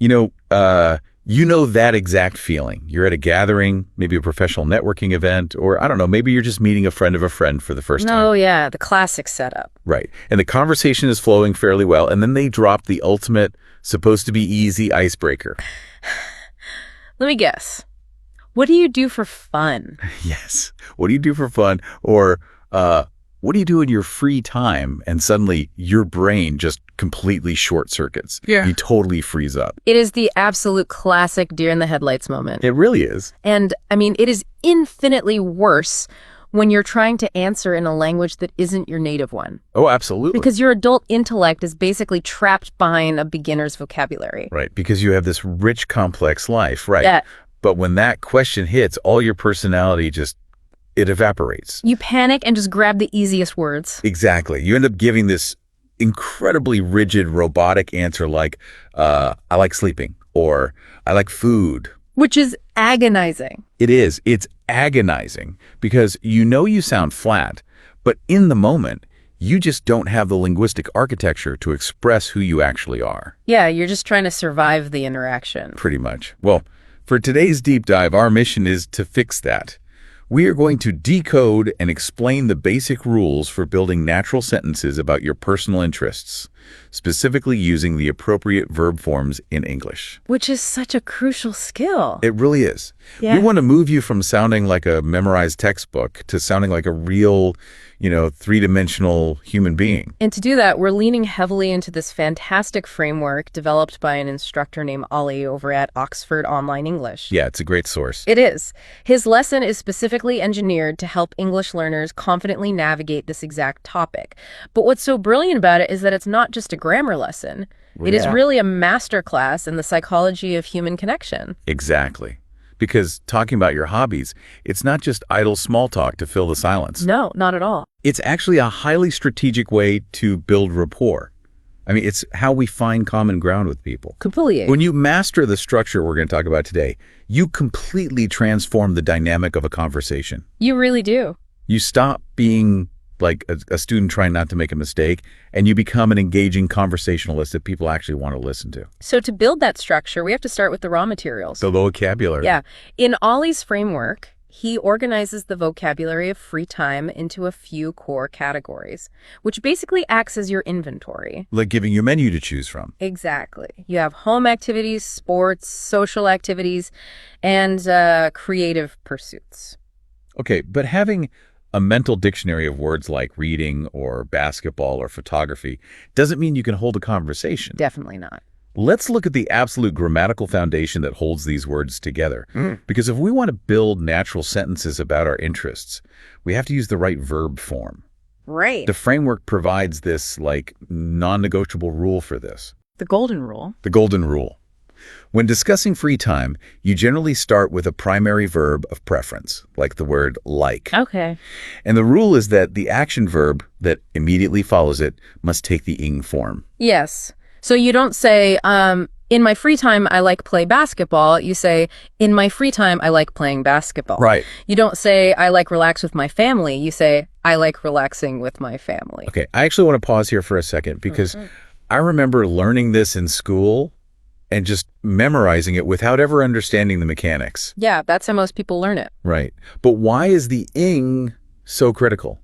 You know, you know that exact feeling. You're at a gathering, maybe a professional networking event, or I don't know, maybe you're just meeting a friend of a friend for the first time. Oh, yeah, the classic setup. Right. And the conversation is flowing fairly well, and then they drop the ultimate, supposed to be easy icebreaker. Let me guess. What do you do for fun? Yes. What do you do for fun? Or what do you do in your free time? And suddenly your brain just completely short circuits. Yeah. You totally freeze up. It is the absolute classic deer in the headlights moment. It really is. And, I mean, it is infinitely worse when you're trying to answer in a language that isn't your native one. Oh, absolutely. Because your adult intellect is basically trapped behind a beginner's vocabulary. Right. Because you have this rich, complex life. Right. Yeah. But when that question hits, all your personality it evaporates. You panic and just grab the easiest words. Exactly. You end up giving this incredibly rigid, robotic answer like, I like sleeping, or I like food. Which is agonizing. It is. It's agonizing because you sound flat, but in the moment, you just don't have the linguistic architecture to express who you actually are. Yeah, you're just trying to survive the interaction. Pretty much. Well, for today's deep dive, our mission is to fix that. We are going to decode and explain the basic rules for building natural sentences about your personal interests, specifically using the appropriate verb forms in English. Which is such a crucial skill. It really is. Yeah. We want to move you from sounding like a memorized textbook to sounding like a real, three-dimensional human being. And to do that, we're leaning heavily into this fantastic framework developed by an instructor named Ollie over at Oxford Online English. Yeah, it's a great source. It is. His lesson is specifically engineered to help English learners confidently navigate this exact topic. But what's so brilliant about it is that it's not just a grammar lesson. It is really a masterclass in the psychology of human connection. Exactly. Because talking about your hobbies, it's not just idle small talk to fill the silence. No, not at all. It's actually a highly strategic way to build rapport. I mean, it's how we find common ground with people. Completely. When you master the structure we're going to talk about today, you completely transform the dynamic of a conversation. You really do. You stop being like a student trying not to make a mistake, and you become an engaging conversationalist that people actually want to listen to. So to build that structure, we have to start with the raw materials. The vocabulary. Yeah. In Ollie's framework, he organizes the vocabulary of free time into a few core categories, which basically acts as your inventory. Like giving you a menu to choose from. Exactly. You have home activities, sports, social activities, and creative pursuits. Okay, but having a mental dictionary of words like reading or basketball or photography doesn't mean you can hold a conversation. Definitely not. Let's look at the absolute grammatical foundation that holds these words together. Because if we want to build natural sentences about our interests, we have to use the right verb form. Right. The framework provides this non-negotiable rule for this. The golden rule. The golden rule. When discussing free time, you generally start with a primary verb of preference, like the word like. Okay. And the rule is that the action verb that immediately follows it must take the ing form. Yes. So you don't say, in my free time, I like play basketball. You say, in my free time, I like playing basketball. Right. You don't say, I like relax with my family. You say, I like relaxing with my family. Okay, I actually want to pause here for a second because I remember learning this in school and just memorizing it without ever understanding the mechanics. Yeah, that's how most people learn it. Right. But why is the ing so critical?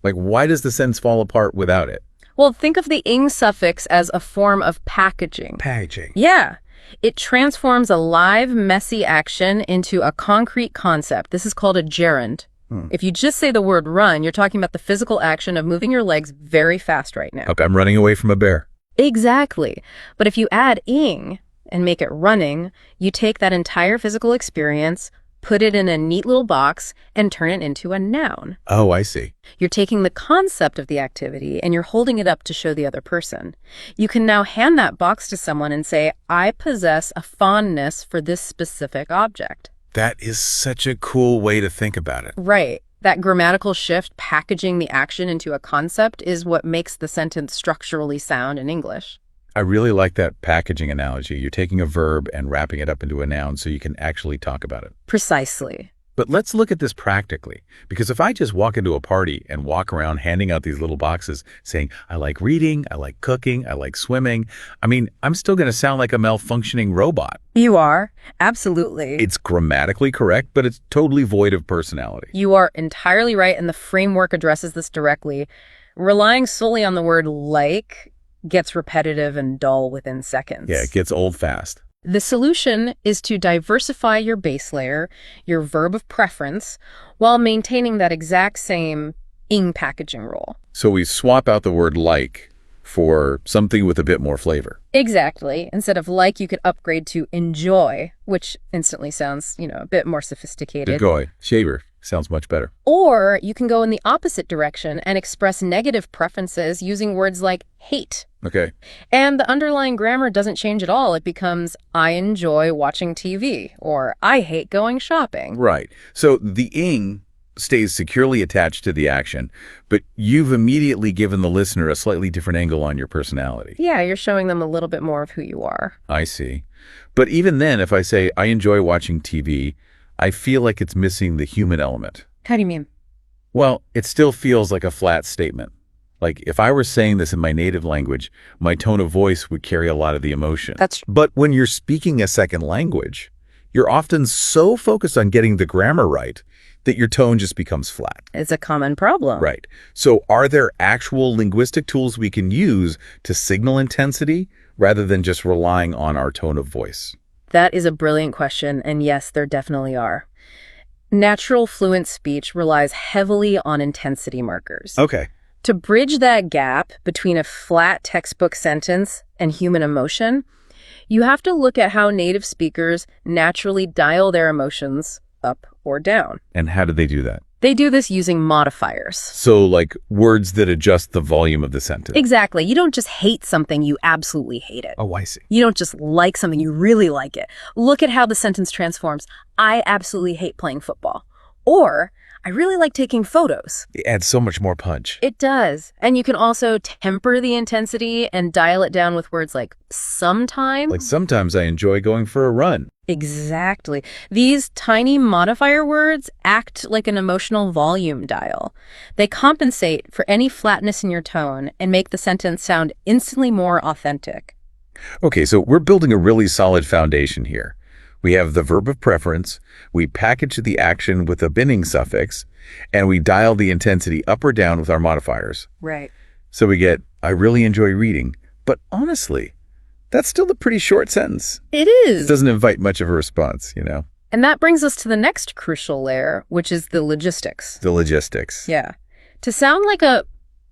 Like, why does the sentence fall apart without it? Well, think of the ing suffix as a form of packaging. Packaging. Yeah. It transforms a live, messy action into a concrete concept. This is called a gerund. If you just say the word run, you're talking about the physical action of moving your legs very fast right now. Okay, I'm running away from a bear. Exactly. But if you add ing and make it running, you take that entire physical experience, put it in a neat little box, and turn it into a noun. Oh, I see. You're taking the concept of the activity and you're holding it up to show the other person. You can now hand that box to someone and say, I possess a fondness for this specific object. That is such a cool way to think about it. Right. That grammatical shift, packaging the action into a concept, is what makes the sentence structurally sound in English. I really like that packaging analogy. You're taking a verb and wrapping it up into a noun so you can actually talk about it. Precisely. But let's look at this practically, because if I just walk into a party and walk around handing out these little boxes saying, I like reading, I like cooking, I like swimming, I'm still going to sound like a malfunctioning robot. You are. Absolutely. It's grammatically correct, but it's totally void of personality. You are entirely right, and the framework addresses this directly. Relying solely on the word like gets repetitive and dull within seconds. Yeah, it gets old fast. The solution is to diversify your base layer, your verb of preference, while maintaining that exact same ing packaging rule. So we swap out the word like for something with a bit more flavor. Exactly. Instead of like, you could upgrade to enjoy, which instantly sounds, a bit more sophisticated. Enjoy. Shaver. Sounds much better. Or you can go in the opposite direction and express negative preferences using words like hate. Okay. And the underlying grammar doesn't change at all. It becomes, I enjoy watching TV, or I hate going shopping. Right. So the ing stays securely attached to the action, but you've immediately given the listener a slightly different angle on your personality. Yeah, you're showing them a little bit more of who you are. I see. But even then, if I say, I enjoy watching TV, I feel like it's missing the human element. How do you mean? Well, it still feels like a flat statement. Like, if I were saying this in my native language, my tone of voice would carry a lot of the emotion. But when you're speaking a second language, you're often so focused on getting the grammar right that your tone just becomes flat. It's a common problem. Right. So are there actual linguistic tools we can use to signal intensity rather than just relying on our tone of voice? That is a brilliant question, and yes, there definitely are. Natural fluent speech relies heavily on intensity markers. Okay. To bridge that gap between a flat textbook sentence and human emotion, you have to look at how native speakers naturally dial their emotions up or down. And how do they do that? They do this using modifiers. So like words that adjust the volume of the sentence. Exactly. You don't just hate something, you absolutely hate it. Oh, I see. You don't just like something, you really like it. Look at how the sentence transforms. I absolutely hate playing football. Or, I really like taking photos. It adds so much more punch. It does. And you can also temper the intensity and dial it down with words like sometimes. Like sometimes I enjoy going for a run. Exactly. These tiny modifier words act like an emotional volume dial. They compensate for any flatness in your tone and make the sentence sound instantly more authentic. Okay, so we're building a really solid foundation here. We have the verb of preference, we package the action with a binning suffix, and we dial the intensity up or down with our modifiers. Right. So we get, I really enjoy reading, but honestly, that's still a pretty short sentence. It is. It doesn't invite much of a response, And that brings us to the next crucial layer, which is the logistics. The logistics. Yeah. To sound like a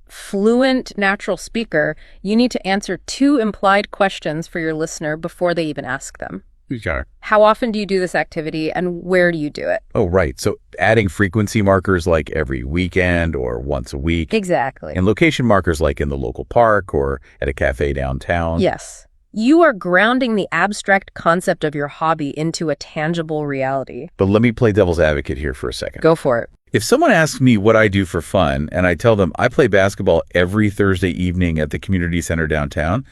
fluent natural speaker, you need to answer 2 implied questions for your listener before they even ask them. Okay. How often do you do this activity, and where do you do it? Oh, right. So adding frequency markers like every weekend or once a week. Exactly. And location markers like in the local park or at a cafe downtown. Yes. You are grounding the abstract concept of your hobby into a tangible reality. But let me play devil's advocate here for a second. Go for it. If someone asks me what I do for fun and I tell them I play basketball every Thursday evening at the community center downtown,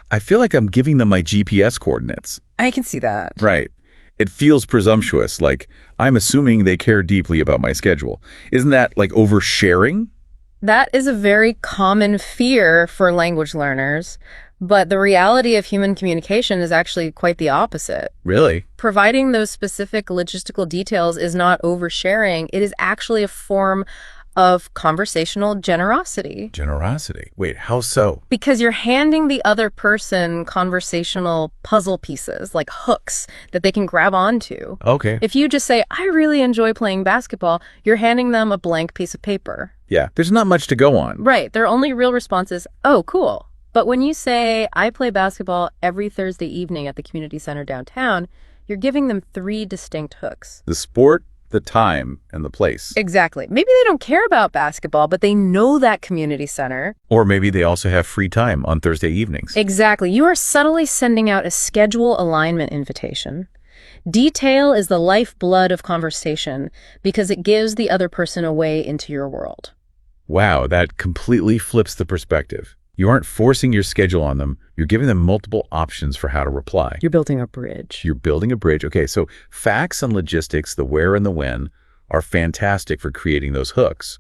I feel like I'm giving them my GPS coordinates. I can see that. Right. It feels presumptuous, like I'm assuming they care deeply about my schedule. Isn't that like oversharing? That is a very common fear for language learners, but the reality of human communication is actually quite the opposite. Really? Providing those specific logistical details is not oversharing. It is actually a form of conversational generosity. Generosity? Wait, how so? Because you're handing the other person conversational puzzle pieces, like hooks, that they can grab onto. Okay. If you just say, I really enjoy playing basketball, you're handing them a blank piece of paper. Yeah, there's not much to go on. Right. Their only real response is, oh, cool. But when you say, I play basketball every Thursday evening at the community center downtown, you're giving them 3 distinct hooks. The sport, the time, and the place. Exactly. Maybe they don't care about basketball, but they know that community center. Or maybe they also have free time on Thursday evenings. Exactly. You are subtly sending out a schedule alignment invitation. Detail is the lifeblood of conversation because it gives the other person a way into your world. Wow, that completely flips the perspective. You aren't forcing your schedule on them. You're giving them multiple options for how to reply. You're building a bridge. You're building a bridge. Okay, so facts and logistics, the where and the when, are fantastic for creating those hooks.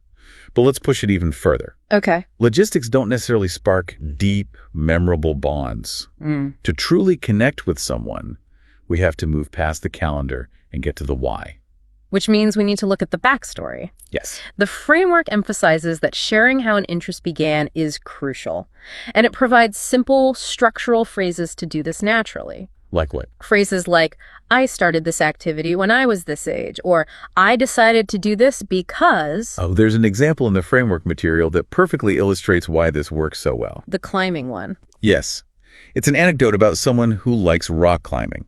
But let's push it even further. Okay. Logistics don't necessarily spark deep, memorable bonds. To truly connect with someone, we have to move past the calendar and get to the why. Which means we need to look at the backstory. Yes. The framework emphasizes that sharing how an interest began is crucial, and it provides simple, structural phrases to do this naturally. Like what? Phrases like, I started this activity when I was this age, or I decided to do this because... Oh, there's an example in the framework material that perfectly illustrates why this works so well. The climbing one. Yes. It's an anecdote about someone who likes rock climbing.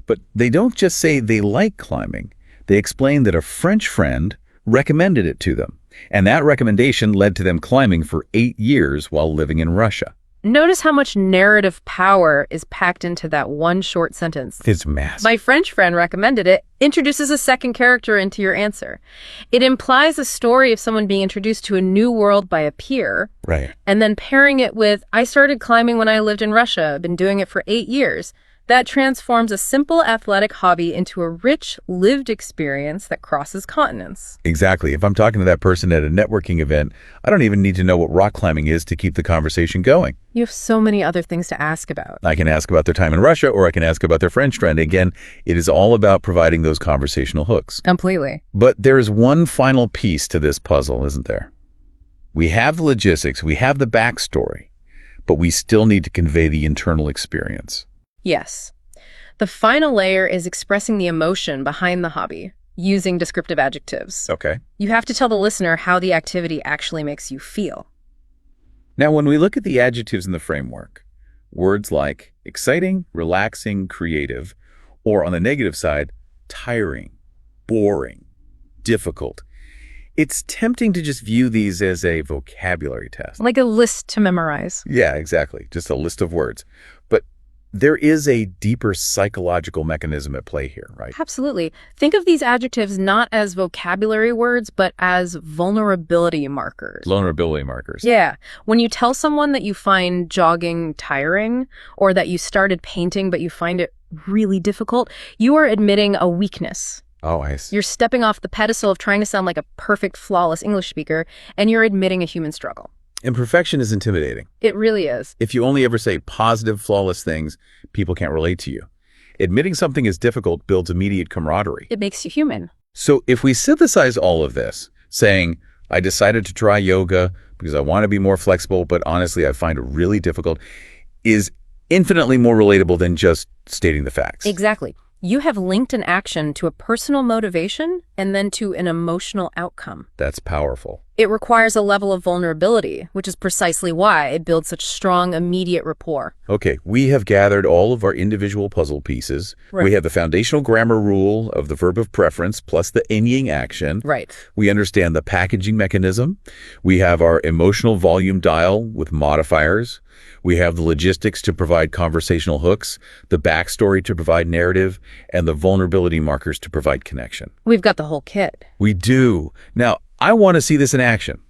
But they don't just say they like climbing. They explain that a French friend recommended it to them, and that recommendation led to them climbing for 8 years while living in Russia. Notice how much narrative power is packed into that one short sentence. It's massive. My French friend recommended it introduces a second character into your answer. It implies a story of someone being introduced to a new world by a peer, Right. and then pairing it with, I started climbing when I lived in Russia. I've been doing it for 8 years. That transforms a simple athletic hobby into a rich, lived experience that crosses continents. Exactly. If I'm talking to that person at a networking event, I don't even need to know what rock climbing is to keep the conversation going. You have so many other things to ask about. I can ask about their time in Russia, or I can ask about their French friend. Again, it is all about providing those conversational hooks. Completely. But there is one final piece to this puzzle, isn't there? We have the logistics, we have the backstory, but we still need to convey the internal experience. Yes. The final layer is expressing the emotion behind the hobby, using descriptive adjectives. Okay. You have to tell the listener how the activity actually makes you feel. Now, when we look at the adjectives in the framework, words like exciting, relaxing, creative, or on the negative side, tiring, boring, difficult, it's tempting to just view these as a vocabulary test. Like a list to memorize. Yeah, exactly. Just a list of words. But there is a deeper psychological mechanism at play here, right? Absolutely. Think of these adjectives not as vocabulary words, but as vulnerability markers. Vulnerability markers. Yeah. When you tell someone that you find jogging tiring, or that you started painting but you find it really difficult, you are admitting a weakness. Oh, I see. You're stepping off the pedestal of trying to sound like a perfect, flawless English speaker, and you're admitting a human struggle. Imperfection is intimidating. It really is. If you only ever say positive, flawless things, people can't relate to you. Admitting something is difficult builds immediate camaraderie. It makes you human. So if we synthesize all of this, saying, I decided to try yoga because I want to be more flexible, but honestly, I find it really difficult, is infinitely more relatable than just stating the facts. Exactly. You have linked an action to a personal motivation and then to an emotional outcome. That's powerful. It requires a level of vulnerability, which is precisely why it builds such strong, immediate rapport. Okay, we have gathered all of our individual puzzle pieces. Right. We have the foundational grammar rule of the verb of preference plus the ing action. Right. We understand the packaging mechanism. We have our emotional volume dial with modifiers. We have the logistics to provide conversational hooks, the backstory to provide narrative, and the vulnerability markers to provide connection. We've got the whole kit. We do. Now, I want to see this in action.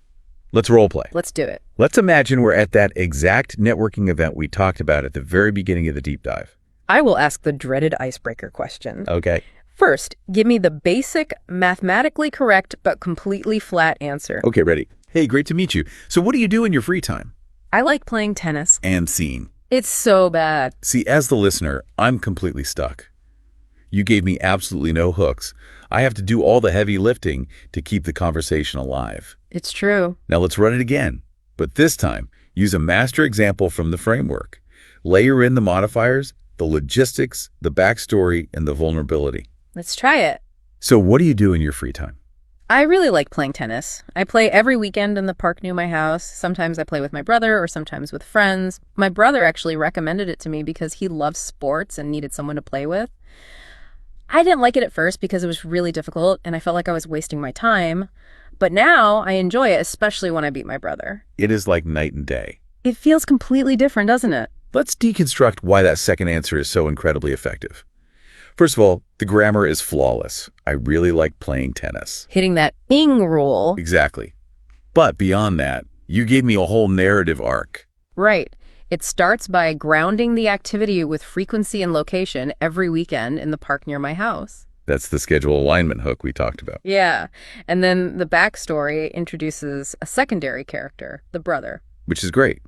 Let's role play. Let's do it. Let's imagine we're at that exact networking event we talked about at the very beginning of the deep dive. I will ask the dreaded icebreaker question. Okay. First, give me the basic, mathematically correct, but completely flat answer. Okay, ready. Hey, great to meet you. So what do you do in your free time? I like playing tennis. And scene. It's so bad. See, as the listener, I'm completely stuck. You gave me absolutely no hooks. I have to do all the heavy lifting to keep the conversation alive. It's true. Now let's run it again. But this time, use a master example from the framework. Layer in the modifiers, the logistics, the backstory, and the vulnerability. Let's try it. So what do you do in your free time? I really like playing tennis. I play every weekend in the park near my house. Sometimes I play with my brother or sometimes with friends. My brother actually recommended it to me because he loves sports and needed someone to play with. I didn't like it at first because it was really difficult and I felt like I was wasting my time. But now I enjoy it, especially when I beat my brother. It is like night and day. It feels completely different, doesn't it? Let's deconstruct why that second answer is so incredibly effective. First of all, the grammar is flawless. I really like playing tennis. Hitting that ing rule. Exactly. But beyond that, You gave me a whole narrative arc. Right. It starts by grounding the activity with frequency and location every weekend in the park near my house. That's the schedule alignment hook we talked about. Yeah. And then the backstory introduces a secondary character, the brother. Which is great.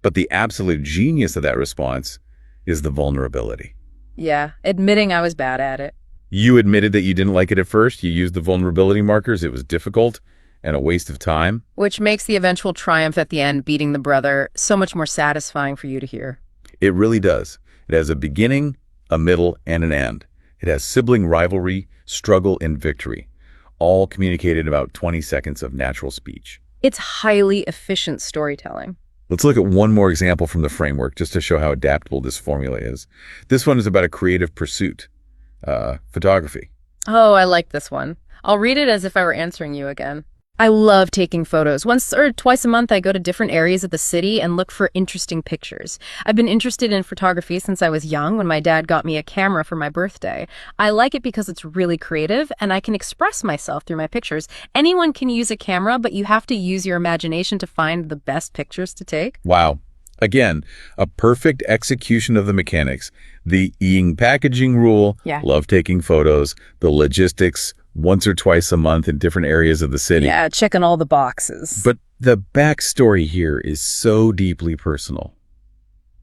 But the absolute genius of that response is the vulnerability. Yeah, admitting I was bad at it. You admitted that you didn't like it at first. You used the vulnerability markers. It was difficult and a waste of time. Which makes the eventual triumph at the end, beating the brother, so much more satisfying for you to hear. It really does. It has a beginning, a middle, and an end. It has sibling rivalry, struggle, and victory, all communicated in about 20 seconds of natural speech. It's highly efficient storytelling. Let's look at one more example from the framework just to show how adaptable this formula is. This one is about a creative pursuit, photography. Oh, I like this one. I'll read it as if I were answering you again. I love taking photos. Once or twice a month, I go to different areas of the city and look for interesting pictures. I've been interested in photography since I was young when my dad got me a camera for my birthday. I like it because it's really creative and I can express myself through my pictures. Anyone can use a camera, but you have to use your imagination to find the best pictures to take. Wow. Again, a perfect execution of the mechanics. The E-ing packaging rule, love taking photos, the logistics, once or twice a month in different areas of the city. Yeah, checking all the boxes. But the backstory here is so deeply personal.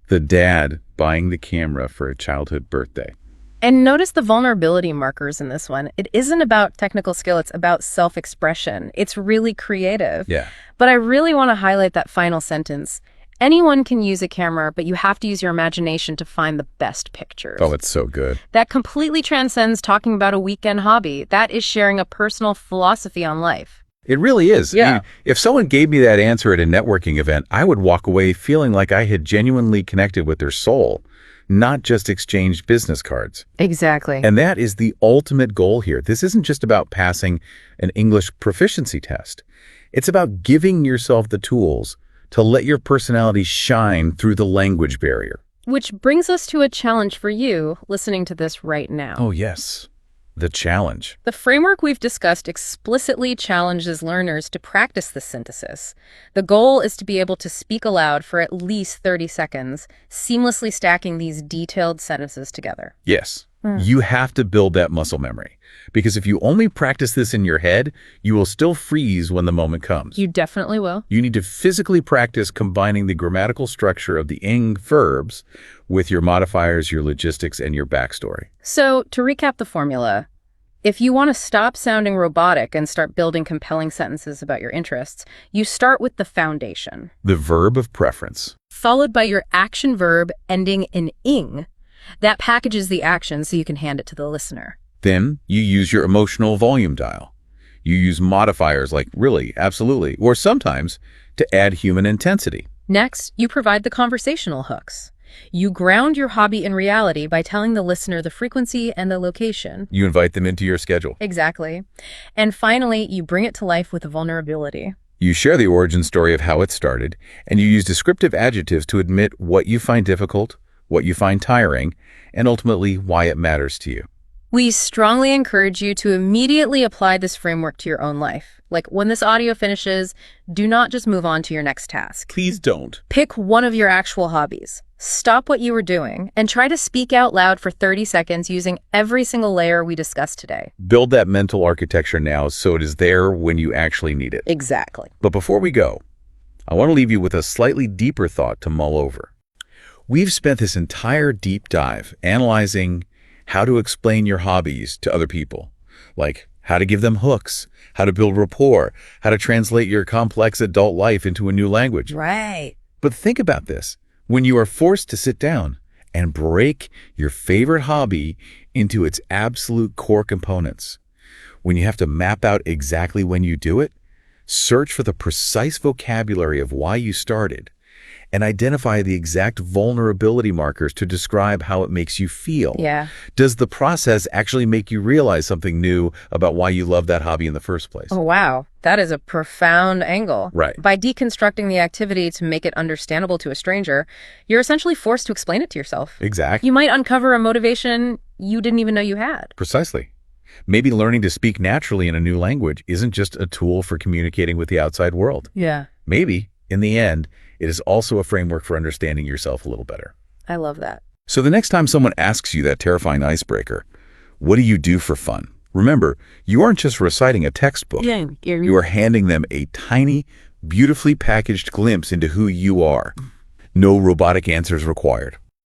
The dad buying the camera for a childhood birthday. And notice the vulnerability markers in this one. It isn't about technical skill, it's about self-expression. It's really creative. Yeah. But I really want to highlight that final sentence. Anyone can use a camera, but you have to use your imagination to find the best pictures. Oh, it's so good. That completely transcends talking about a weekend hobby. That is sharing a personal philosophy on life. It really is. Yeah. I mean, if someone gave me that answer at a networking event, I would walk away feeling like I had genuinely connected with their soul, not just exchanged business cards. Exactly. And that is the ultimate goal here. This isn't just about passing an English proficiency test. It's about giving yourself the tools to let your personality shine through the language barrier. Which brings us to a challenge for you listening to this right now. Oh, yes. The challenge. The framework we've discussed explicitly challenges learners to practice this synthesis. The goal is to be able to speak aloud for at least 30 seconds, seamlessly stacking these detailed sentences together. Yes. You have to build that muscle memory. Because if you only practice this in your head, you will still freeze when the moment comes. You definitely will. You need to physically practice combining the grammatical structure of the ing verbs with your modifiers, your logistics, and your backstory. So, to recap the formula, if you want to stop sounding robotic and start building compelling sentences about your interests, you start with the foundation. The verb of preference. Followed by your action verb ending in ing. That packages the action so you can hand it to the listener. Then you use your emotional volume dial. You use modifiers like really, absolutely, or sometimes to add human intensity. Next, you provide the conversational hooks. You ground your hobby in reality by telling the listener the frequency and the location. You invite them into your schedule. Exactly. And finally, you bring it to life with vulnerability. You share the origin story of how it started, and you use descriptive adjectives to admit what you find difficult, what you find tiring, and ultimately why it matters to you. We strongly encourage you to immediately apply this framework to your own life. Like when this audio finishes, do not just move on to your next task. Please don't. Pick one of your actual hobbies. Stop what you were doing and try to speak out loud for 30 seconds using every single layer we discussed today. Build that mental architecture now so it is there when you actually need it. Exactly. But before we go, I want to leave you with a slightly deeper thought to mull over. We've spent this entire deep dive analyzing how to explain your hobbies to other people, like how to give them hooks, how to build rapport, how to translate your complex adult life into a new language. Right. But think about this. When you are forced to sit down and break your favorite hobby into its absolute core components, when you have to map out exactly when you do it, search for the precise vocabulary of why you started, and identify the exact vulnerability markers to describe how it makes you feel. Yeah. Does the process actually make you realize something new about why you love that hobby in the first place? Oh, wow. That is a profound angle. Right. By deconstructing the activity to make it understandable to a stranger, you're essentially forced to explain it to yourself. Exactly. You might uncover a motivation you didn't even know you had. Precisely. Maybe learning to speak naturally in a new language isn't just a tool for communicating with the outside world. Yeah. Maybe, in the end, it is also a framework for understanding yourself a little better. I love that. So the next time someone asks you that terrifying icebreaker, what do you do for fun? Remember, you aren't just reciting a textbook. You are handing them a tiny, beautifully packaged glimpse into who you are. No robotic answers required.